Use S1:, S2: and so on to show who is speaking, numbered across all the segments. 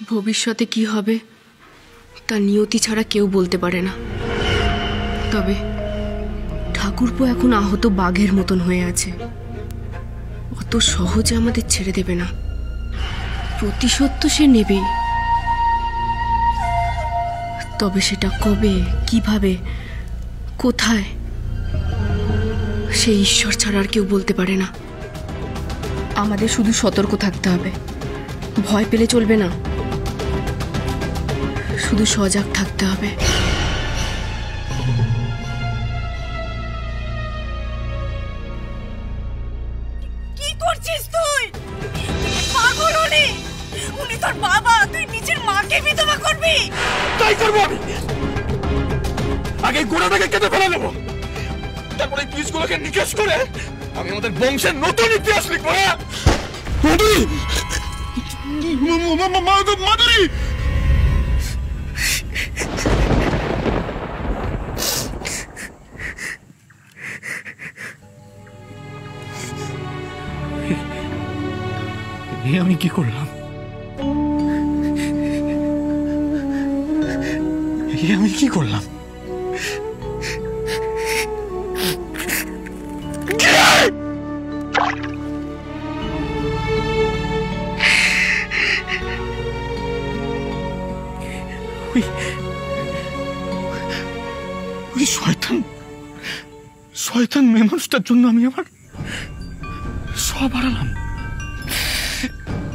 S1: ভবিষ্যতে কি হবে তা নিয়তি ছাড়া কেউ বলতে পারে না। তবে ঠাকুরপো এখন আহত বাঘের মতন হয়ে আছে, অত সহজে আমাদের ছেড়ে দেবে না। প্রতিশোধ তো সে নেবেই, তবে সেটা কবে, কিভাবে, কোথায়, সে ঈশ্বর ছাড়া আর কেউ বলতে পারে না। আমাদের শুধু সতর্ক থাকতে হবে, ভয় পেলে চলবে না, শুধু সজাগ থাকতে হবে।
S2: কি করছিস তুই? পাগল হলি? উনি তোর বাবা, তুই নিজের মাকে বিধবা করবি?
S3: তাই করবো আমি। আগে গোড়াটাকে কেটে ফেলে দেবো, তারপরে বীজগুলোকে নিকেশ করে আমি আমাদের বংশের নতুন ইতিহাস লিখবো। মাধুরী, আমি কি করলাম? আমি কি করলাম? ওই শয়তান মেয়ে মানুষটার জন্য আমি আমার সব হারালাম।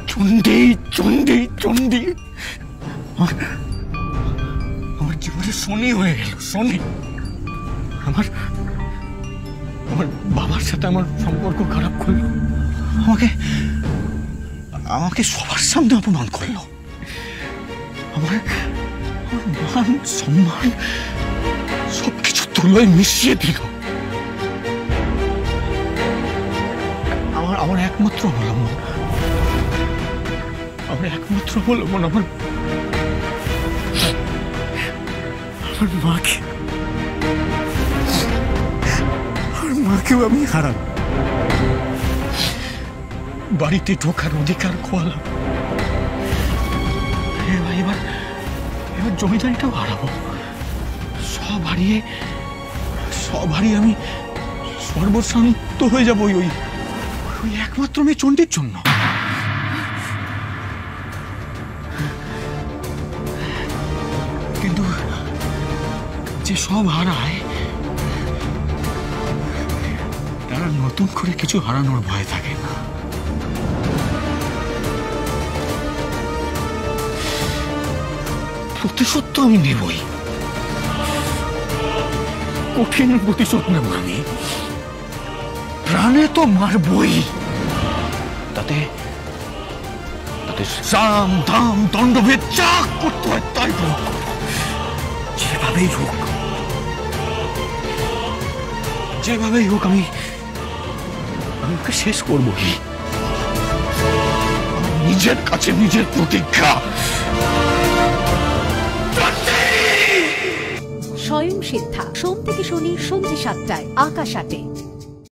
S3: চন্ডী চন্ডী চন্ডী আমার জীবনে শনি হয়ে গেল। শনি আমার বাবার সাথে আমার সম্পর্ক খারাপ করলো, আমাকে সবার সামনে অপমান করলো, আমার মান সম্মান সবকিছু ধুলোয় মিশিয়ে দিল। আমার একমাত্র অবলম্বন, আমার মাকেও আমি হারালাম, বাড়িতে ঢোকার অধিকার খোয়ালাম, এবার জমিদারিটাও হারাবো। সব হারিয়ে আমি সর্বশান্ত হয়ে যাবো ওই একমাত্র মেয়ে চণ্ডীর জন্য। কিন্তু যে সব হারায় তারা নতুন করে কিছু হারানোর ভয় থাকে না। প্রতিশোধ তো আমি নেবই, কঠিন প্রতিশোধ নেব আমি, প্রাণে তো মারবই। তাতে সাম ধাম দণ্ডভেদ যা করতে হয় তাই প্রয়োগ করব, যেভাবেই হোক আমি ওকে শেষ করবই। নিজের কাছে নিজের প্রতিজ্ঞা।
S4: স্বয়ং সিদ্ধা, সোম থেকে শনি সন্ধ্যে ৭টায়, আকাশ ৮-এ।